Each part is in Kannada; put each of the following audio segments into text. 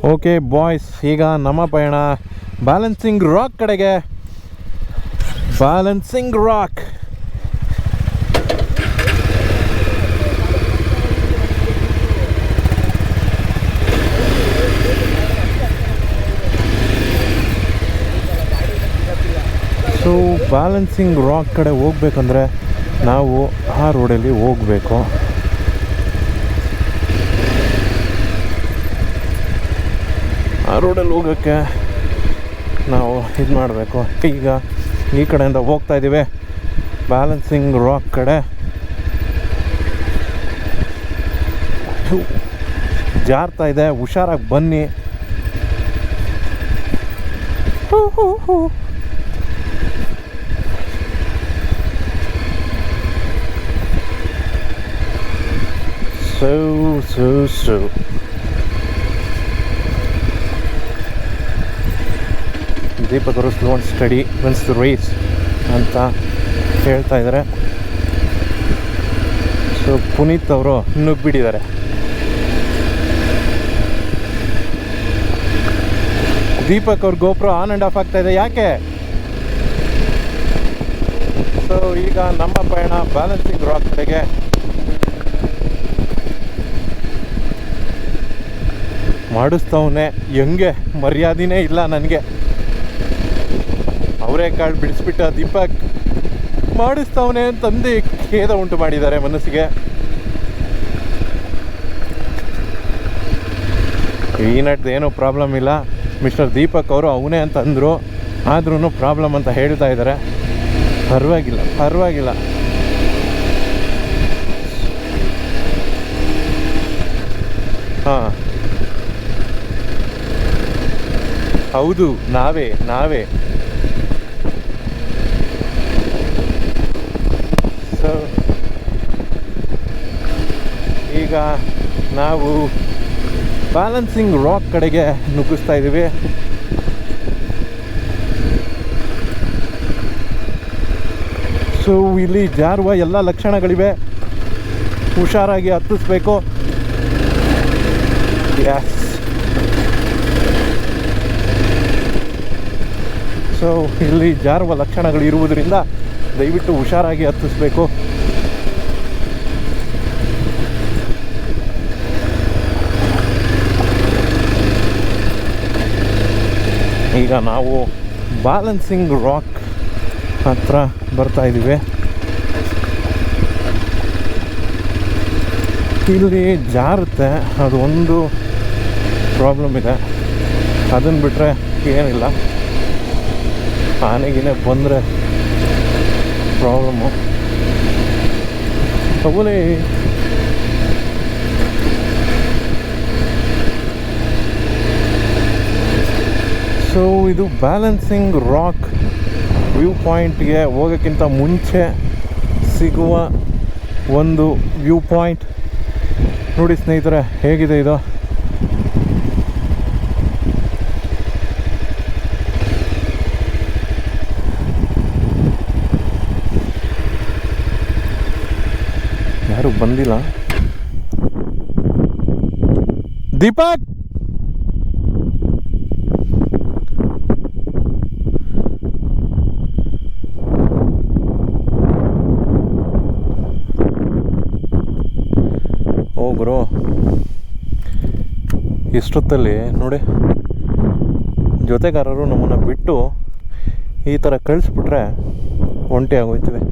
ಓಕೆ ಬಾಯ್ಸ್, ಈಗ ನಮ್ಮ ಪಯಣ ಬ್ಯಾಲೆನ್ಸಿಂಗ್ ರಾಕ್ ಕಡೆಗೆ. Balancing rock so balancing rock ಕಡೆ ಹೋಗ್ಬೇಕಂದ್ರೆ ನಾವು ಆ ರೋಡಲ್ಲಿ ಹೋಗಬೇಕು. ಆ ರೋಡಲ್ಲಿ ಹೋಗೋಕ್ಕೆ ನಾವು ಇದು ಮಾಡಬೇಕು. ಈಗ ಈ ಕಡೆಯಿಂದ ಹೋಗ್ತಾ ಇದ್ದೀವಿ ಬ್ಯಾಲೆನ್ಸಿಂಗ್ ರಾಕ್ ಕಡೆ. ಜಾರ್ತಾ ಇದೆ, ಹುಷಾರಾಗಿ ಬನ್ನಿ. ಸೊ ದೀಪಕ್ ಅವರು slow and steady wins the race ಅಂತ ಹೇಳ್ತಾ ಇದ್ದಾರೆ. ಸೊ ಪುನೀತ್ ಅವರು ನುಗ್ಬಿಟ್ಟಿದ್ದಾರೆ. ದೀಪಕ್ ಅವ್ರ ಗೋಪ್ರೋ ಆನ್ ಆ್ಯಂಡ್ ಆಫ್ ಆಗ್ತಾ ಇದೆ, ಯಾಕೆ? ಸೊ ಈಗ ನಮ್ಮ ಪಯಣ ಬ್ಯಾಲೆನ್ಸಿಂಗ್ ರಾಕ್ ಕಡೆಗೆ. ಮಾಡಿಸ್ತವನೆ, ಹೆಂಗೆ ಮರ್ಯಾದೆನೇ ಇಲ್ಲ ನನಗೆ. ಅವರೇ ಕಾಳು ಬಿಡಿಸ್ಬಿಟ್ಟ ದೀಪಕ್ ಮಾಡಿಸ್ತವನೆ ಅಂತಂದು ಖೇದ ಉಂಟು ಮಾಡಿದ್ದಾರೆ ಮನಸ್ಸಿಗೆ. ಈ ನಟ್ದು ಏನೂ ಪ್ರಾಬ್ಲಮ್ ಇಲ್ಲ, ಮಿಸ್ಟರ್ ದೀಪಕ್ ಅವರು ಅವನೇ ಅಂತ ಅಂದರು, ಆದ್ರೂ ಪ್ರಾಬ್ಲಮ್ ಅಂತ ಹೇಳ್ತಾ ಇದ್ದಾರೆ. ಪರವಾಗಿಲ್ಲ. ಹಾಂ ಹೌದು, ನಾವೇ. ಸೊ ಈಗ ನಾವು ಬ್ಯಾಲೆನ್ಸಿಂಗ್ ರಾಕ್ ಕಡೆಗೆ ನುಗ್ಗಿಸ್ತಾ ಇದ್ದೀವಿ. ಸೊ ಇಲ್ಲಿ ಜಾರುವ ಎಲ್ಲ ಲಕ್ಷಣಗಳಿವೆ, ಹುಷಾರಾಗಿ ಹತ್ತಿಸ್ಬೇಕು. ಯಸ್. ಸೊ ಇಲ್ಲಿ ಜಾರುವ ಲಕ್ಷಣಗಳು ಇರುವುದರಿಂದ ದಯವಿಟ್ಟು ಹುಷಾರಾಗಿ ಹತ್ತಿಸ್ಬೇಕು. ಈಗ ನಾವು ಬ್ಯಾಲೆನ್ಸಿಂಗ್ ರಾಕ್ ಹತ್ರ ಬರ್ತಾ ಇದ್ದೀವಿ. ಇಲ್ಲಿ ಜಾರುತ್ತೆ, ಅದು ಒಂದು ಪ್ರಾಬ್ಲಮ್ ಇದೆ. ಅದನ್ನು ಬಿಟ್ಟರೆ ಏನಿಲ್ಲ. ಆನೆಗಿನೇ ಬಂದರೆ ಪ್ರಾಬ್ಲಮ್ಮು. ತಗೊಳ್ಳಿ. ಸೊ ಇದು ಬ್ಯಾಲೆನ್ಸಿಂಗ್ ರಾಕ್ ವ್ಯೂ ಪಾಯಿಂಟ್ಗೆ ಹೋಗೋಕ್ಕಿಂತ ಮುಂಚೆ ಸಿಗುವ ಒಂದು ವ್ಯೂ ಪಾಯಿಂಟ್. ನೋಡಿ ಸ್ನೇಹಿತರೆ, ಹೇಗಿದೆ ಇದು. ಯಾರು ಬಂದಿಲ್ಲ. ದೀಪಕ್, ಓ ಗುರು, ಇಷ್ಟೊತ್ತಲ್ಲಿ ನೋಡಿ ಜೊತೆಗಾರರು ನಮ್ಮನ್ನು ಬಿಟ್ಟು ಈ ಥರ ಕಳಿಸ್ಬಿಟ್ರೆ ಒಂಟಿ ಆಗೋಯ್ತೀವಿ.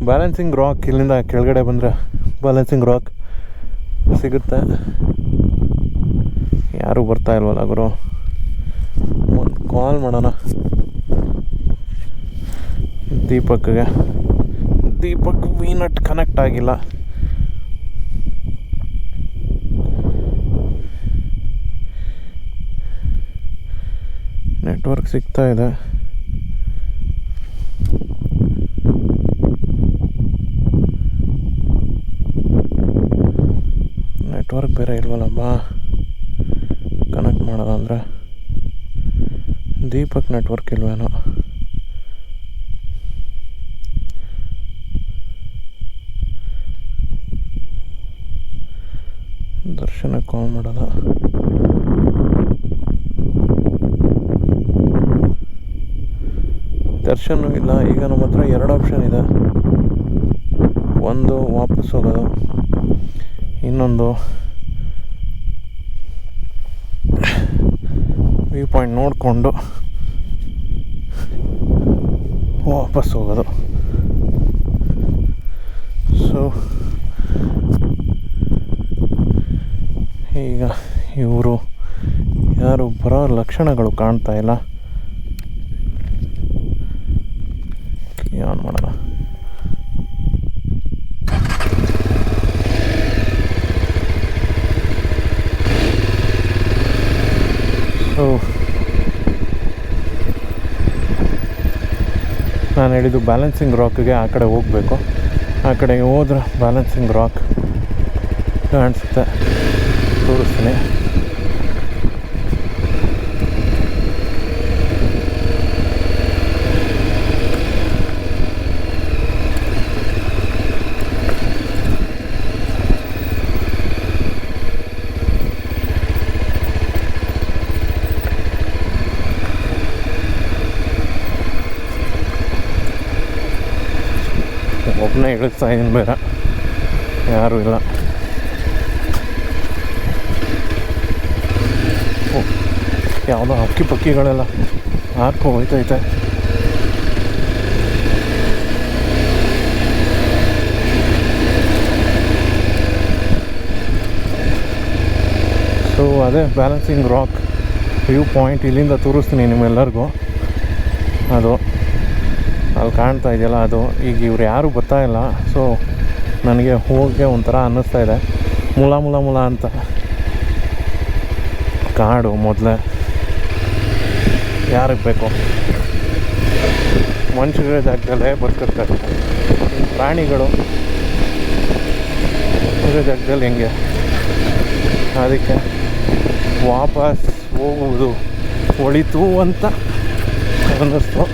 ಬ್ಯಾಲೆನ್ಸಿಂಗ್ ರಾಕ್ ಇಲ್ಲಿಂದ ಕೆಳಗಡೆ ಬಂದರೆ ಬ್ಯಾಲೆನ್ಸಿಂಗ್ ರಾಕ್ ಸಿಗುತ್ತೆ. ಯಾರೂ ಬರ್ತಾ ಇಲ್ವಲ್ಲ ಗುರು, ಒಂದು ಕಾಲ್ ಮಾಡೋಣ ದೀಪಕ್ಗೆ. ದೀಪಕ್ ವಿನಟ್ ಕನೆಕ್ಟ್ ಆಗಿಲ್ಲ. ನೆಟ್ವರ್ಕ್ ಸಿಗ್ತಾ ಇದೆ. ನೆಟ್ವರ್ಕ್ ಬೇರೆ ಇಲ್ವಲ್ಲಮ್ಮ ಕನೆಕ್ಟ್ ಮಾಡೋದಂದರೆ. ದೀಪಕ್ ನೆಟ್ವರ್ಕ್ ಇಲ್ವೇನೋ. ದರ್ಶನಕ್ಕೆ ಕಾಲ್ ಮಾಡೋದ. ದರ್ಶನೂ ಇಲ್ಲ. ಈಗ ನಮ್ಮ ಹತ್ರ 2 ಆಪ್ಷನ್ ಇದೆ. ಒಂದು ವಾಪಸ್ ಹೋಗೋದು, ಇನ್ನೊಂದು ವ್ಯೂ ಪಾಯಿಂಟ್ ನೋಡಿಕೊಂಡು ವಾಪಸ್ ಹೋಗೋದು. ಸೊ ಈಗ ಇವರು ಯಾರು ಬರೋ ಲಕ್ಷಣಗಳು ಕಾಣ್ತಾ ಇಲ್ಲ. ಆನ್ ಮಾಡೋಣ. ಸೊ ನಾನು ಹೇಳಿದ್ದು ಬ್ಯಾಲೆನ್ಸಿಂಗ್ ರಾಕ್ಗೆ ಆ ಕಡೆ ಹೋಗಬೇಕು. ಆ ಕಡೆಗೆ ಹೋದ್ರೆ ಬ್ಯಾಲೆನ್ಸಿಂಗ್ ರಾಕ್ ಕಾಣಿಸುತ್ತೆ, ತೋರಿಸ್ತೀನಿ. ಒಬ್ಬನೇ ಇಳಿಸ್ತಾ ಇದ್ದೀನಿ, ಬೇರೆ ಯಾರೂ ಇಲ್ಲ. ಯಾವುದೋ ಹಕ್ಕಿ ಪಕ್ಕಿಗಳೆಲ್ಲ ಹಾಕೋ ಹೋಯ್ತೈತೆ. ಸೊ ಅದೇ ಬ್ಯಾಲೆನ್ಸಿಂಗ್ ರಾಕ್ ವ್ಯೂ ಪಾಯಿಂಟ್. ಇಲ್ಲಿಂದ ತೋರಿಸ್ತೀನಿ ನಿಮ್ಮೆಲ್ಲರಿಗೂ. ಅದು ಅಲ್ಲಿ ಕಾಣ್ತಾ ಇದೆಯಲ್ಲ, ಅದು ಈಗ ಇವ್ರು ಯಾರೂ ಬರ್ತಾ ಇಲ್ಲ. ಸೊ ನನಗೆ ಹೋಗಿ ಒಂಥರ ಅನ್ನಿಸ್ತಾ ಇದೆ. ಮುಲ ಅಂತ ಕಾಡು. ಮೊದಲೇ ಯಾರಿಗೆ ಬೇಕು, ಮನುಷ್ಯರ ಜಾಗದಲ್ಲೇ ಬದುಕಿರ್ತಾರೆ. ಪ್ರಾಣಿಗಳು ಇರೋ ಜಾಗದಲ್ಲಿ ಹೆಂಗೆ? ಅದಕ್ಕೆ ವಾಪಸ್ ಹೋಗುವುದು ಒಳಿತು ಅಂತ ಅನ್ನಿಸ್ತು.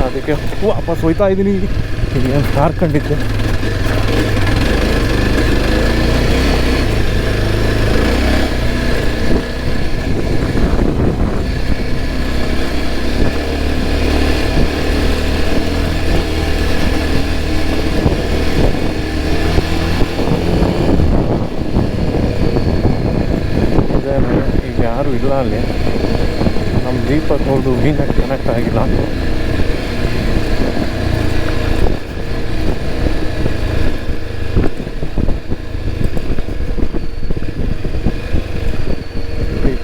ಅದಕ್ಕೆ ವಾಪಸ್ ಹೋಯ್ತಾ ಇದ್ದೀನಿ. ಏನು ಕಾರ್ಕೊಂಡಿದ್ದೆ. ಈಗ ಯಾರೂ ಇಲ್ಲ ಅಲ್ಲಿ. ನಮ್ಮ ದೀಪಕ್ ಅವ್ರದ್ದು ವೀನೆಟ್ ಕನೆಕ್ಟ್ ಆಗಿಲ್ಲ.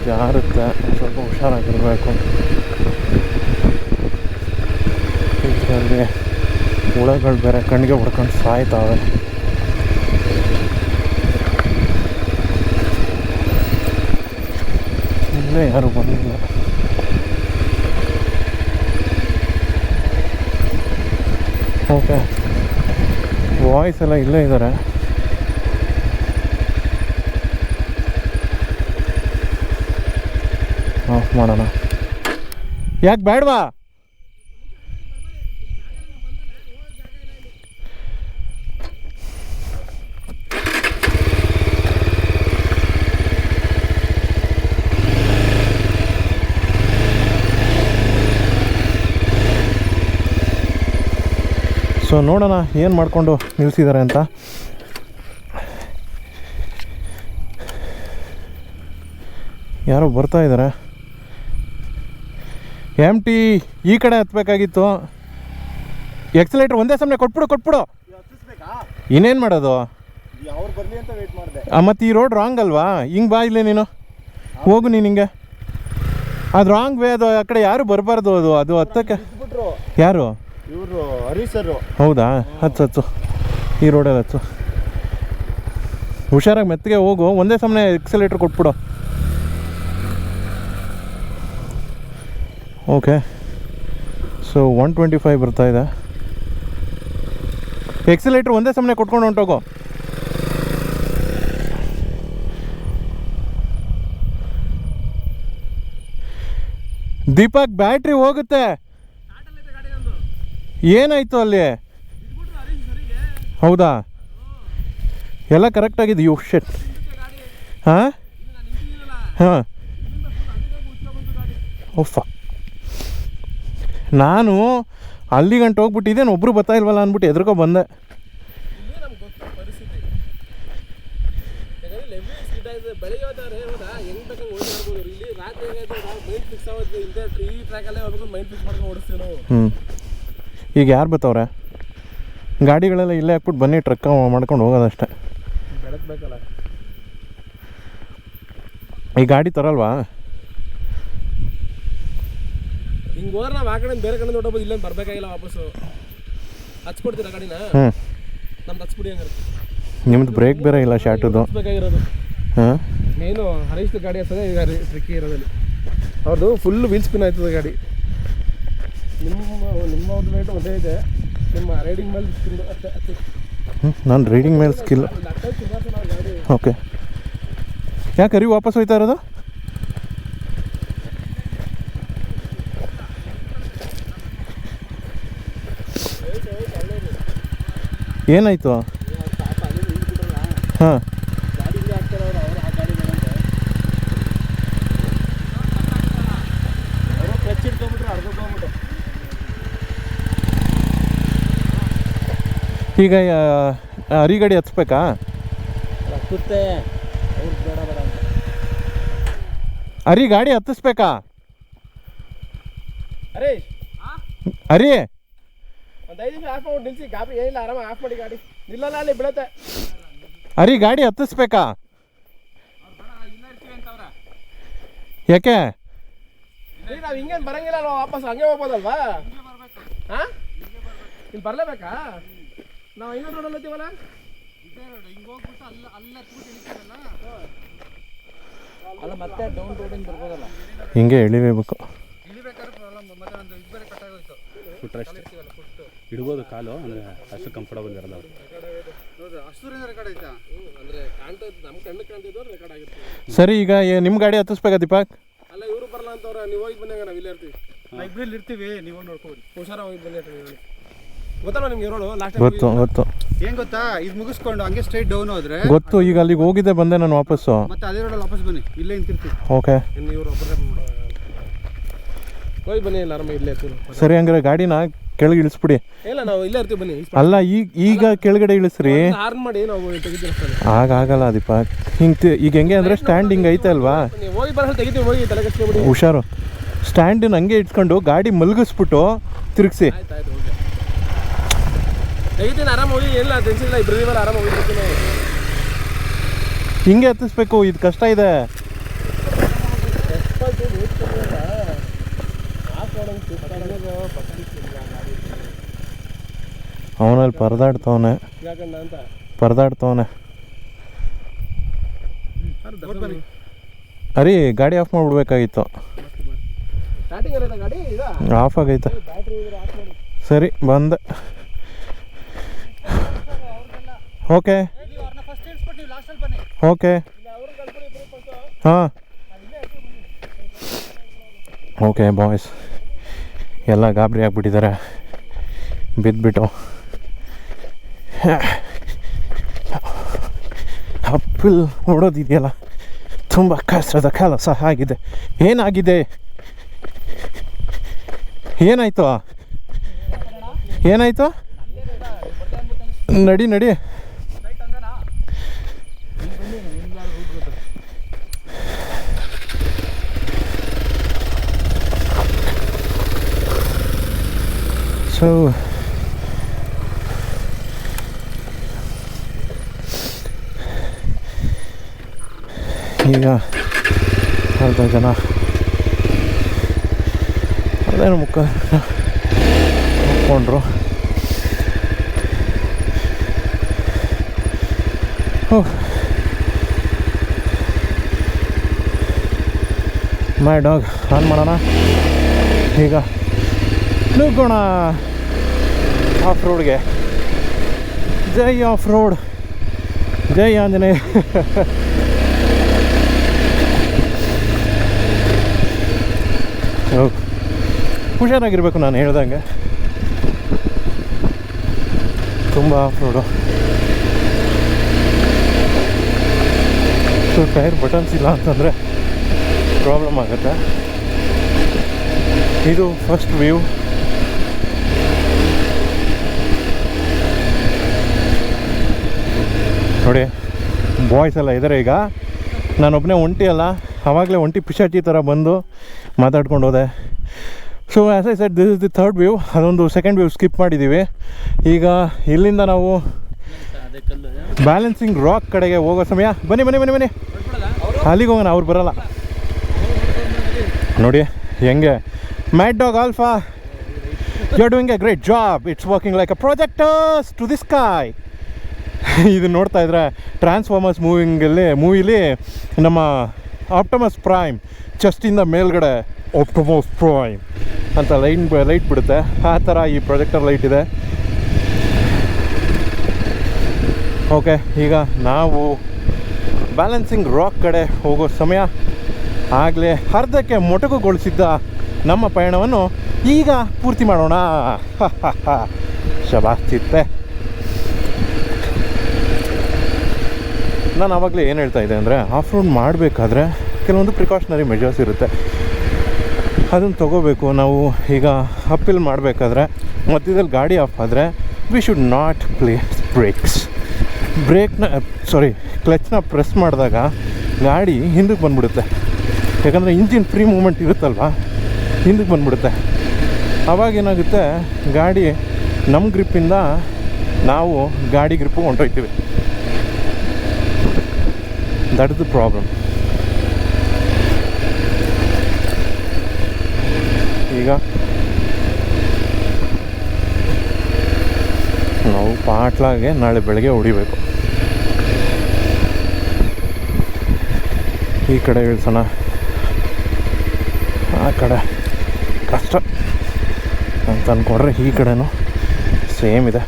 ಜಾರುತ್ತೆ, ಸ್ವಲ್ಪ ಹುಷಾರಾಗಿರಬೇಕು. ಇದರಲ್ಲಿ ಹುಳಗಳು ಬೇರೆ ಕಣ್ಣಿಗೆ ಹೊಡ್ಕೊಂಡು ಸಾಯ್ತಾವೆ. ಇಲ್ಲೇ ಯಾರು ಬಂದಿಲ್ಲ. ಓಕೆ, ವಾಯ್ಸ್ ಎಲ್ಲ ಇಲ್ಲೇ ಇದ್ದಾರೆ. ಆಫ್ ಮಾಡೋಣ. ಯಾಕೆ ಬೇಡವಾ? ಸೊ ನೋಡೋಣ ಏನು ಮಾಡಿಕೊಂಡು ನಿಲ್ಲಿಸಿದ್ದಾರೆ ಅಂತ. ಯಾರೋ ಬರ್ತಾ ಇದ್ದಾರೆ. MT ಈ ಕಡೆ ಹತ್ಬೇಕಾಗಿತ್ತು. ಎಕ್ಸಲೇಟರ್ ಒಂದೇ ಸಮನೆ ಕೊಟ್ಬಿಡು. ಇನ್ನೇನು ಮಾಡೋದು? ಮತ್ತು ಈ ರೋಡ್ ರಾಂಗ್ ಅಲ್ವಾ? ಹಿಂಗೆ ಬಾ ಇಲ್ಲೇ ನೀನು, ಹೋಗು ನೀನು ಹಿಂಗೆ. ಅದು ರಾಂಗ್ ವೇ. ಅದು ಆ ಕಡೆ ಯಾರು ಬರಬಾರ್ದು. ಅದು ಹತ್ತಕ್ಕೆ ಯಾರು? ಇವರು ಹರೀಶರು. ಹೌದಾ? ಹತ್ತು ಈ ರೋಡಲ್ಲಿ ಹತ್ತು. ಹುಷಾರಾಗಿ ಮೆತ್ತಿಗೆ ಹೋಗು. ಒಂದೇ ಸಮನೆ ಎಕ್ಸಲೇಟರ್ ಕೊಟ್ಬಿಡು. ಓಕೆ. ಸೊ 125 ಬರ್ತಾ ಇದೆ. ಎಕ್ಸಲೇಟರ್ ಒಂದೇ ಸಮನೆ ಕೊಟ್ಕೊಂಡು ಹೊಂಟೋಗು. ದೀಪಕ್ ಬ್ಯಾಟ್ರಿ ಹೋಗುತ್ತೆ. ಏನಾಯಿತು ಅಲ್ಲಿ? ಹೌದಾ? ಎಲ್ಲ ಕರೆಕ್ಟಾಗಿದೆ ಯು ಶೆಟ್. ಹಾಂ ಹಾಂ ಓಫ, ನಾನು ಅಲ್ಲಿ ಗಂಟೆ ಹೋಗ್ಬಿಟ್ಟಿದ್ದೇನೆ, ಒಬ್ಬರು ಬರ್ತಾ ಇಲ್ವಲ್ಲ ಅಂದ್ಬಿಟ್ಟು ಎದ್ರಿಕೊ ಬಂದೆ. ಈಗ ಯಾರು ಬರ್ತಾವ್ರೆ? ಗಾಡಿಗಳೆಲ್ಲ ಇಲ್ಲೇ ಹಾಕ್ಬಿಟ್ಟು ಬನ್ನಿ, ಟ್ರಕ್ ಮಾಡ್ಕೊಂಡು ಹೋಗೋದಷ್ಟೇ. ಈ ಗಾಡಿ ತರಲ್ವಾ? ಹಿಂಗೆ ಹೋದ್ರೆ ನಾವು ಆ ಕಡೆ ಬೇರೆ ಕಡೆ ನೋಡಬಹುದು, ಇಲ್ಲೊಂದು ಬರಬೇಕಾಗಿಲ್ಲ ವಾಪಸ್ಸು. ಹಚ್ಕೊಡ್ತೀರಾ ಗಾಡಿನ? ನಮ್ದು ಹಚ್ಬಿಡಿ ಹಂಗಾರೆ. ನಿಮ್ದು ಬ್ರೇಕ್ ಬೇರೆ ಇಲ್ಲ ಶಾರ್ಟದು ಬೇಕಾಗಿರೋದು. ಹಾಂ, ಮೇನು ಹರೀಶ್ದು ಗಾಡಿ ಹಚ್ಚೋದೇ ಈಗ ಟ್ರಿಕ್ಕಿ ಇರೋದಲ್ಲಿ. ಅವ್ರದ್ದು ಫುಲ್ ವೀಲ್ ಸ್ಪಿನ್ ಆಯ್ತದೆ ಗಾಡಿ. ನಿಮ್ಮವ್ರದ್ದು ರೇಟ್ ಒಂದೇ ಇದೆ, ನಿಮ್ಮ ರೈಡಿಂಗ್ ಮೇಲೆ ಸ್ಕಿಲ್ ಅಷ್ಟೇ. ನಾನು ರೈಡಿಂಗ್ ಮೇಲೆ ಸ್ಕಿಲ್. ಓಕೆ, ಯಾಕೆ ಅರಿ ವಾಪಸ್ ಹೋಯ್ತಾ ಇರೋದು? ಏನಾಯಿತು? ಹಾಂ, ಈಗ ಅರಿ ಗಾಡಿ ಹಚ್ಬೇಕಾ? ಅರಿ ಗಾಡಿ ಹತ್ತಿಸ್ಬೇಕಾ? ಹರೀಶ್ ಅರಿ ಒಂದು 5 ನಿಮಿಷ ಆಫ್ ಮಾಡಿ ನಿಲ್ಲಿಸಿ. ಗಾಬರಿ ಏನಿಲ್ಲ, ಆರಾಮ ಆಫ್ ಮಾಡಿ ಗಾಡಿ. ನಿಲ್ಲಲ್ಲ, ಅಲ್ಲಿ ಬೀಳುತ್ತೆ. ಅರಿ ಗಾಡಿ ಹತ್ತಿಸ್ಬೇಕಾ? ಯಾಕೆ? ನಾವು ಹಿಂಗೇನು ಬರಂಗಿಲ್ಲ, ನಾವು ವಾಪಸ್ ಹಂಗೆ ಹೋಗ್ಬೋದಲ್ವಾ? ಹಾಂ, ಇಲ್ಲಿ ಬರಲೇಬೇಕಾ? ನಾವು ಇನ್ನೊಂದು ರೋಡಲ್ಲಿ ಹತ್ತೀವಲ್ಲ, ಅಲ್ಲ ಮತ್ತೆ ಡೌನ್ ರೋಡಿಂದ ಬರ್ಬೋದಲ್ಲ, ಹಿಂಗೆ ಎಳಿಬೇಕು. ಇಡ್ಬೋದು ಕಾಲು, ಅಂದರೆ ಅಷ್ಟು ಕಂಫರ್ಟಬಲ್ ಇರೋದು. ಅಂದರೆ ಕಾಣ್ತದೆ, ನಮ್ಮ ಕಣ್ಣು ಕಾಣ್ತಿದ್ದು ರೆಕಾರ್ಡ್ ಆಗಿರುತ್ತೆ. ಸರಿ, ಈಗ ನಿಮ್ಮ ಗಾಡಿ ಹತ್ತಿಸ್ಬೇಕಾ ದೀಪಕ್? ಅಲ್ಲ, ಇವರು ಬರಲ್ಲ ಅಂತವ್ರೆ. ನೀವು ಹೋಗಿ ಬಂದಾಗ ನಾವು ಇಲ್ಲೇ ಇರ್ತೀವಿ. ಇಬ್ಬರಲ್ಲಿ ಇರ್ತೀವಿ, ನೀವು ನೋಡ್ಕೊಬೋದು. ಹುಷಾರ ಹೋಗಿ ಬನ್ನಿ. ಗೊತ್ತಲ್ಲ ನಿಮ್ಗೆ ರೋಡು? ಲಾಸ್ಟ್ ಗೊತ್ತು ಗೊತ್ತು. ಏನು ಗೊತ್ತಾ, ಇದು ಮುಗಿಸ್ಕೊಂಡು ಹಂಗೆ ಸ್ಟ್ರೈಟ್ ಡೌನ್ ಹೋದ್ರೆ ಗೊತ್ತು. ಈಗ ಅಲ್ಲಿಗೆ ಹೋಗಿದ್ದೆ, ಬಂದೆ ನಾನು ವಾಪಸ್ಸು. ಮತ್ತೆ ಅದೇ ರೋಡಲ್ಲಿ ವಾಪಸ್ ಬನ್ನಿ, ಇಲ್ಲೇ ನಿಂತಿರ್ತೀವಿ. ಓಕೆ, ಇನ್ನು ಇವರು ಒಬ್ಬರೇ ಹೋಗಿ ಬನ್ನಿ, ಎಲ್ಲ ಆರಾಮ ಇಲ್ಲೇ ಇರ್ತೀವಿ. ಸರಿ, ಹಂಗಾರೆ ಗಾಡಿನ ಕೆಳಗೆ ಇಳಿಸ್ಬಿಡಿ. ಇಲ್ಲ, ನಾವು ಇಲ್ಲೇ ಇರ್ತೀವಿ, ಬನ್ನಿ. ಅಲ್ಲ, ಈಗ ಕೆಳಗಡೆ ಇಳಿಸ್ರಿ. ಹಾರ್ನ್ ಮಾಡಿ ನಾವು ತೆಗಿತೀವಿ. ಆಗಲ್ಲ ದೀಪಕ್, ಈಗ ಹೆಂಗೆ ಅಂದರೆ ಸ್ಟ್ಯಾಂಡ್ ಹಿಂಗೆ ಐತೆ ಅಲ್ವಾ? ನೀವು ಹೋಗಿ ಬರೋದು ತೆಗಿತೀವಿ, ಹೋಗಿ ತಲೆ ಕೆಡಿಸ್ಕೊಬಿಡಿ. ಹುಷಾರು, ಸ್ಟ್ಯಾಂಡನ್ನ ಹಂಗೆ ಇಟ್ಕೊಂಡು ಗಾಡಿ ಮಲಗಿಸ್ಬಿಟ್ಟು ತಿರುಗಿಸಿ. ಆಯ್ತು ಆಯ್ತು, ಓಕೆ, ತೆಗಿತೀನಿ, ಆರಾಮ ಹೋಗಿ. ಇಲ್ಲ ಟೆನ್ಷನ್ ಇಲ್ಲ, ಇಬ್ಬರು ಮೇಲೆ ಆರಾಮ ಹೋಗಿರ್ತೀನಿ. ಹಿಂಗೆ ಹತ್ತಿಸ್ಬೇಕು, ಇದು ಕಷ್ಟ ಇದೆ. ಅವನಲ್ಲಿ ಪರದಾಡ್ತವನೆ. ಅರಿ ಗಾಡಿ ಆಫ್ ಮಾಡಿಬಿಡ್ಬೇಕಾಗಿತ್ತು. ಆಫ್ ಆಗೈತೆ. ಸರಿ, ಬಂದೆ. ಓಕೆ ಓಕೆ, ಹಾಂ ಓಕೆ ಬಾಯ್ಸ್, ಎಲ್ಲ ಗಾಬರಿ ಆಗಿಬಿಟ್ಟಿದ್ದಾರೆ ಬಿದ್ದುಬಿಟ್ಟು. ಅಪ್ಪಲ್ ಓಡೋದಿದೆಯಲ್ಲ, ತುಂಬ ಕಷ್ಟದ ಕೆಲಸ ಆಗಿದೆ. ಏನಾಗಿದೆ? ಏನಾಯಿತು? ಏನಾಯಿತು? ನಡಿ ನಡಿ. ಸೊ ಈಗ ಅರ್ಧ ಜನ ಅದೇನು ಮುಕ್ಕೊಂಡ್ರು. ಮೈ ಡಾಗ್ ಆನ್ ಮಾಡೋಣ. ಈಗ ನುಗ್ಗೋಣ ಆಫ್ ರೋಡ್ಗೆ. ಜೈ ಆಫ್ ರೋಡ್, ಜೈ ಆಂಜನೇಯ. ಹುಷಾರಾಗಿರ್ಬೇಕು, ನಾನು ಹೇಳ್ದಂಗೆ ತುಂಬ of road. So tyre buttons ಇಲ್ಲ ಅಂತಂದರೆ ಪ್ರಾಬ್ಲಮ್ ಆಗುತ್ತೆ. ಇದು ಫಸ್ಟ್ ವ್ಯೂ. ನೋಡಿ ಬಾಯ್ಸ್ ಎಲ್ಲ ಇದ್ದಾರೆ. ಈಗ ನಾನೊಬ್ಬನೇ ಒಂಟಿ ಅಲ್ಲ, ಆವಾಗಲೇ ಒಂಟಿ ಪಿಶಾಚಿ ಥರ ಬಂದು ಮಾತಾಡ್ಕೊಂಡು ಹೋದೆ. So as I said this is the third view. ಅದೊಂದು ಸೆಕೆಂಡ್ ವ್ಯೂ ಸ್ಕಿಪ್ ಮಾಡಿದ್ದೀವಿ. ಈಗ ಇಲ್ಲಿಂದ ನಾವು ಬ್ಯಾಲೆನ್ಸಿಂಗ್ ರಾಕ್ ಕಡೆಗೆ ಹೋಗೋ ಸಮಯ. ಬನ್ನಿ ಬನ್ನಿ ಬನ್ನಿ ಬನ್ನಿ, ಅಲ್ಲಿಗೆ ಹೋಗೋಣ, ಅವ್ರು ಬರೋಲ್ಲ. ನೋಡಿ ಹೆಂಗೆ mad dog alpha, you are doing a great job, it's working like a projectors to the sky. ಇದು ನೋಡ್ತಾ ಇದ್ರೆ ಟ್ರಾನ್ಸ್ಫಾರ್ಮರ್ಸ್ ಮೂವಿಲಿ ನಮ್ಮ ಆಪ್ಟಮಸ್ ಪ್ರೈಮ್ ಚೆಸ್ಟಿಂದ ಮೇಲ್ಗಡೆ ಆಪ್ಟಮಸ್ ಪ್ರೈಮ್ ಅಂತ ಲೈಟ್ ಬಿಡುತ್ತೆ, ಆ ಥರ ಈ ಪ್ರೊಜೆಕ್ಟರ್ ಲೈಟ್ ಇದೆ. ಓಕೆ, ಈಗ ನಾವು ಬ್ಯಾಲೆನ್ಸಿಂಗ್ ರಾಕ್ ಕಡೆ ಹೋಗೋ ಸಮಯ. ಆಗಲೇ ಅರ್ಧಕ್ಕೆ ಮೊಟಕುಗೊಳಿಸಿದ್ದ ನಮ್ಮ ಪಯಣವನ್ನು ಈಗ ಪೂರ್ತಿ ಮಾಡೋಣ. ಶಬಾಸ್ ಚಿತ್ತೆ. ನಾನು ಆವಾಗಲೇ ಏನು ಹೇಳ್ತಾ ಇದ್ದೆ ಅಂದರೆ, ಆಫ್ ರೋಡ್ ಮಾಡಬೇಕಾದ್ರೆ ಕೆಲವೊಂದು ಪ್ರಿಕಾಷನರಿ ಮೆಜರ್ಸ್ ಇರುತ್ತೆ, ಅದನ್ನು ತೊಗೋಬೇಕು ನಾವು. ಈಗ ಅಪ್ಪಿಲ್ ಮಾಡಬೇಕಾದ್ರೆ ಮಧ್ಯದಲ್ಲಿ ಗಾಡಿ ಆಫ್ ಆದರೆ ವಿ ಶುಡ್ ನಾಟ್ ಪ್ಲೇಸ್ ಕ್ಲಚ್ನ ಪ್ರೆಸ್ ಮಾಡಿದಾಗ ಗಾಡಿ ಹಿಂದಕ್ಕೆ ಬಂದುಬಿಡುತ್ತೆ. ಯಾಕಂದರೆ ಇಂಜಿನ್ ಫ್ರೀ ಮೂಮೆಂಟ್ ಇರುತ್ತಲ್ವ, ಹಿಂದಕ್ಕೆ ಬಂದುಬಿಡುತ್ತೆ. ಆವಾಗೇನಾಗುತ್ತೆ, ಗಾಡಿ ನಮ್ಮ ಗ್ರಿಪ್ಪಿಂದ ನಾವು ಗಾಡಿ ಗ್ರಿಪ್ಪು ಹೊಂಟೋಯ್ತೀವಿ. That is the problem. ಈಗ ನಾವು ಪಾಟ್ಲಾಗೆ ನಾಳೆ ಬೆಳಗ್ಗೆ ಹೊಡಿಬೇಕು. ಈ ಕಡೆ ಇಳಿಸೋಣ, ಆ ಕಡೆ ಕಷ್ಟ ಅಂತ ಅಂದ್ಕೊಂಡ್ರೆ ಈ ಕಡೆನೂ ಸೇಮ್ ಇದೆ.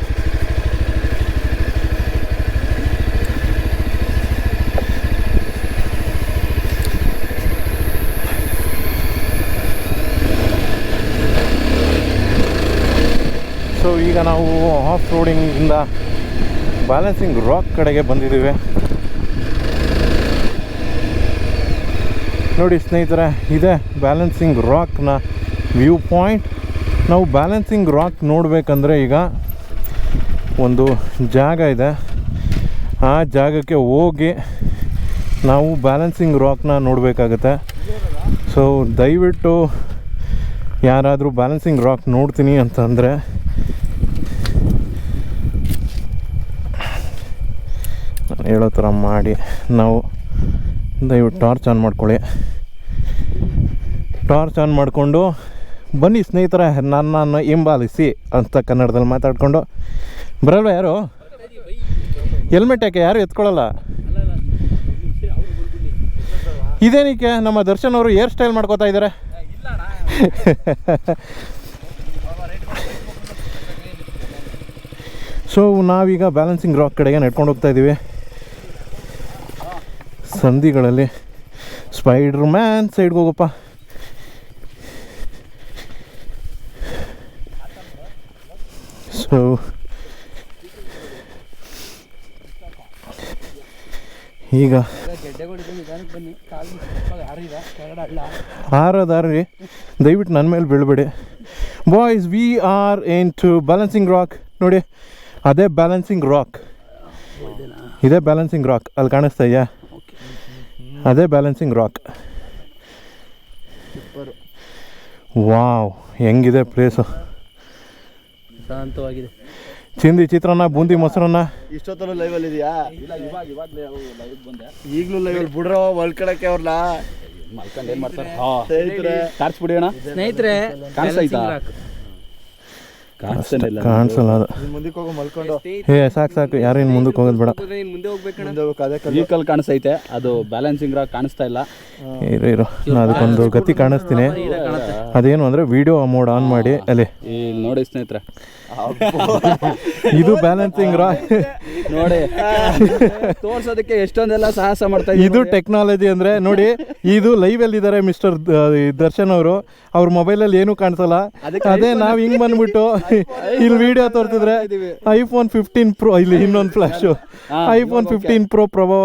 ಸೊ ಈಗ ನಾವು ಆಫ್ ರೋಡಿಂಗಿಂದ ಬ್ಯಾಲೆನ್ಸಿಂಗ್ ರಾಕ್ ಕಡೆಗೆ ಬಂದಿದ್ದೀವಿ. ನೋಡಿ ಸ್ನೇಹಿತರೆ, ಇದೆ ಬ್ಯಾಲೆನ್ಸಿಂಗ್ ರಾಕ್ನ ವ್ಯೂ ಪಾಯಿಂಟ್. ನಾವು ಬ್ಯಾಲೆನ್ಸಿಂಗ್ ರಾಕ್ ನೋಡಬೇಕಂದ್ರೆ ಈಗ ಒಂದು ಜಾಗ ಇದೆ, ಆ ಜಾಗಕ್ಕೆ ಹೋಗಿ ನಾವು ಬ್ಯಾಲೆನ್ಸಿಂಗ್ ರಾಕ್ನ ನೋಡಬೇಕಾಗತ್ತೆ. ಸೊ ದಯವಿಟ್ಟು ಯಾರಾದರೂ ಬ್ಯಾಲೆನ್ಸಿಂಗ್ ರಾಕ್ ನೋಡ್ತೀನಿ ಅಂತಂದರೆ ನಾನು ಹೇಳೋ ಥರ ಮಾಡಿ, ನಾವು ದಯವಿಟ್ಟು ಟಾರ್ಚ್ ಆನ್ ಮಾಡ್ಕೊಳ್ಳಿ. ಟಾರ್ಚ್ ಆನ್ ಮಾಡಿಕೊಂಡು ಬನ್ನಿ ಸ್ನೇಹಿತರೆ, ನನ್ನನ್ನು ಹಿಂಬಾಲಿಸಿ ಅಂತ ಕನ್ನಡದಲ್ಲಿ ಮಾತಾಡಿಕೊಂಡು ಬರಲ್ವ ಯಾರು? ಹೆಲ್ಮೆಟ್ ಯಾಕೆ ಯಾರು ಎತ್ಕೊಳ್ಳಲ್ಲ? ಇದೇನಕ್ಕೆ ನಮ್ಮ ದರ್ಶನ್ ಅವರು ಹೇರ್ ಸ್ಟೈಲ್ ಮಾಡ್ಕೋತಾ ಇದ್ದಾರೆ? ಸೊ ನಾವೀಗ ಬ್ಯಾಲೆನ್ಸಿಂಗ್ ರಾಕ್ ಕಡೆಗೆ ನಡ್ಕೊಂಡು ಹೋಗ್ತಾ ಇದ್ದೀವಿ. ಸಂಧಿಗಳಲ್ಲಿ ಸ್ಪೈಡರ್ ಮ್ಯಾನ್ ಸೈಡ್ಗೆ ಹೋಗಪ್ಪ. ಸೊ ಈಗ ಹಾರೋದಾರಿ ದಯವಿಟ್ಟು ನನ್ನ ಮೇಲೆ ಬೀಳ್ಬೇಡಿ boys. We are in to balancing rock. ನೋಡಿ ಅದೇ ಬ್ಯಾಲೆನ್ಸಿಂಗ್ ರಾಕ್, ಇದೇ ಬ್ಯಾಲೆನ್ಸಿಂಗ್ ರಾಕ್, ಅಲ್ಲಿ ಕಾಣಿಸ್ತಾ ಇದೆಯಾ? ಅದೇ ಬ್ಯಾಲೆನ್ಸಿಂಗ್ ರಾಕ್. ವಾವ್, ಹೆಂಗಿದೆ ಪ್ಲೇಸು! ಶಾಂತವಾಗಿದೆ. ಚಿಂದಿ ಚಿತ್ರಾನ್ನ, ಬೂಂದಿ ಮೊಸರನ್ನ. ಇಷ್ಟೊತ್ತಲ್ಲೂ ಲೈವಲ್ಲಿ ಇದೆಯಾ? ಈಗಲೂ ಲೈವಲ್ಲಿ ಬಿಡ್ರೋ ಮಲ್ಕೊಳಕ್ಕೆ ಅವ್ರಲ್ಲ. ಮಲ್ಕೊಂಡು ಏನು ಮಾಡ್ತಾರೆ? ಟಾರ್ಚ್ ಬಿಡಿ ಸ್ನೇಹಿತರೆ, ಕಾಣಿಸ್ತಾ ಕಾಣಿಸಲ್ಲ ಅದು. ಮುಂದಕ್ಕೆ ಹೋಗೋ ಮಲ್ಕೊಂಡು ಸಾಕು ಯಾರೇನು ಮುಂದಕ್ಕೆ ಹೋಗೋದು ಬೇಡ. ಮುಂದೆ ಹೋಗ್ಬೇಕಣ್ಣ. ವೆಹಿಕಲ್ ಕಾಣಿಸ್ತೈತೆ, ಅದು ಬ್ಯಾಲೆನ್ಸಿಂಗ್ ರಾಕ್ ಕಾಣಿಸ್ತಾ ಇಲ್ಲ. ಇರೋ ನಾನು ಅದಕ್ಕೊಂದು ಗತಿ ಕಾಣಿಸ್ತೀನಿ. ಅದೇನು ಅಂದರೆ ವಿಡಿಯೋ ಮೋಡ್ ಆನ್ ಮಾಡಿ ಅಲ್ಲಿ ಇಲ್ಲಿ ನೋಡಿ ಸ್ನೇಹಿತರೆ, ಇದು ಬ್ಯಾಲೆನ್ಸಿಂಗ್ ರಾಕ್. ನೋಡಿ ತೋರ್ಸೋದಕ್ಕೆ ಎಷ್ಟೊಂದೆಲ್ಲ ಸಾಹಸ ಮಾಡ್ತಾ ಇದು ಟೆಕ್ನಾಲಜಿ ಅಂದರೆ ನೋಡಿ, ಇದು ಲೈವಲ್ಲಿ ಇದ್ದಾರೆ ಮಿಸ್ಟರ್ ದರ್ಶನ್ ಅವರು. ಅವ್ರ ಮೊಬೈಲಲ್ಲಿ ಏನೂ ಕಾಣಿಸಲ್ಲ. ಅದೇ ನಾವು ಹಿಂಗೆ ಬಂದ್ಬಿಟ್ಟು ಇಲ್ಲಿ ವಿಡಿಯೋ ತೋರಿಸಿದ್ರೆ iPhone 15 Pro, ಇಲ್ಲಿ ಇನ್ನೊಂದು ಫ್ಲಾಶು iPhone 15 Pro ಪ್ರಭಾವ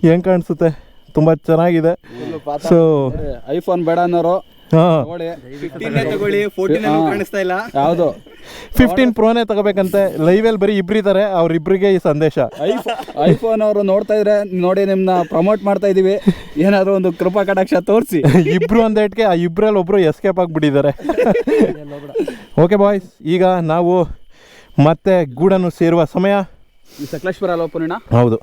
ಹೆಂಗೆ ಕಾಣಿಸುತ್ತೆ, ತುಂಬ ಚೆನ್ನಾಗಿದೆ. ಸೊ ಐಫೋನ್ ಬೇಡ ಅನ್ನೋರು ಹಾಂ ತಗೊಳ್ಳಿ, 14 ಕಾಣಿಸ್ತಾ ಇಲ್ಲ. ಯಾವುದು 15 Proನೇ ತಗೋಬೇಕಂತೆ. ಲೈವಲ್ಲಿ ಬರೀ ಇಬ್ಬರಿದ್ದಾರೆ, ಅವ್ರಿಬ್ರಿಗೆ ಈ ಸಂದೇಶ. ಐಫೋನ್ ಅವರು ನೋಡ್ತಾ ಇದ್ರೆ ನೋಡಿ, ನಿಮ್ಮನ್ನ ಪ್ರಮೋಟ್ ಮಾಡ್ತಾ ಇದೀವಿ, ಏನಾದ್ರು ಒಂದು ಕೃಪಾ ಕಟಾಕ್ಷ ತೋರಿಸಿ. ಇಬ್ರು ಅಂದೇಟ್ಗೆ ಆ ಇಬ್ಬರಲ್ಲಿ ಒಬ್ರು ಎಸ್ಕೇಪ್ ಆಗಿಬಿಟ್ಟಿದ್ದಾರೆ. ಓಕೆ ಬಾಯ್ಸ್, ಈಗ ನಾವು ಮತ್ತೆ ಗೂಡನ್ನು ಸೇರುವ ಸಮಯ. ಸಕಲೇಶ್ವರ ಅಲ್ಲೋಪನ ಹೌದು.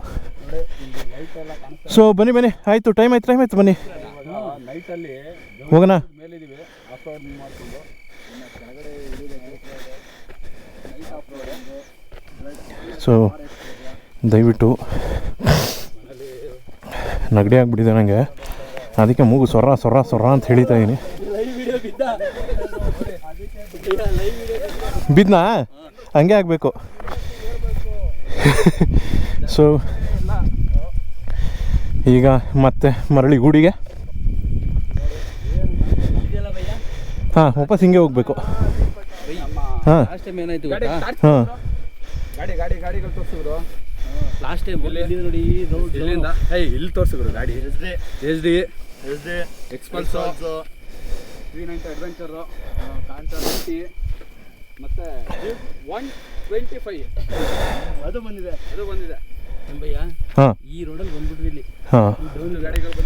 ಸೊ ಬನ್ನಿ ಆಯಿತು, ಟೈಮ್ ಆಯ್ತು ಬನ್ನಿ ನೈಟಲ್ಲಿ ಹೋಗೋಣ. ಮೇಲಿದ್ದೀವಿ ಸೊ ದಯವಿಟ್ಟು ನೆಗಡಿ ಆಗಿಬಿಟ್ಟಿದೆ ನನಗೆ, ಅದಕ್ಕೆ ಮೂಗು ಸೊರ ಅಂತ ಹೇಳಿತಾ ಇದ್ದೀನಿ. ಬಿದ್ನಾ? ಹಂಗೆ ಆಗಬೇಕು. ಸೊ ಈಗ ಮತ್ತೆ ಮರಳಿ ಗೂಡಿಗೆ. ಹಾಂ, ವಾಪಸ್ ಹಿಂಗೆ ಹೋಗ್ಬೇಕು. ಹಾಂ ಹಾಂ ಗಾಡಿಗಳು ತೋರಿಸಿದ್ರು ಲಾಸ್ಟ್ ಟೈಮ್ ನೋಡಿ ಇಲ್ಲಿಂದ ಇಲ್ಲಿ ತೋರಿಸಿದ್ರು ಗಾಡಿ SD ಎಕ್ಸ್ಪಲ್ಸು 390 ಅಡ್ವೆಂಚರು ಕಾಂಟಾ 90 ಮತ್ತು 125 ಅದು ಬಂದಿದೆ ಭಯ್ಯ ಹಾಂ ಈ ರೋಡಲ್ಲಿ ಬಂದ್ಬಿಟ್ವಿ ಇಲ್ಲಿ ಹಾಂ ಗಾಡಿಗಳು ಬಂದಿದೆ.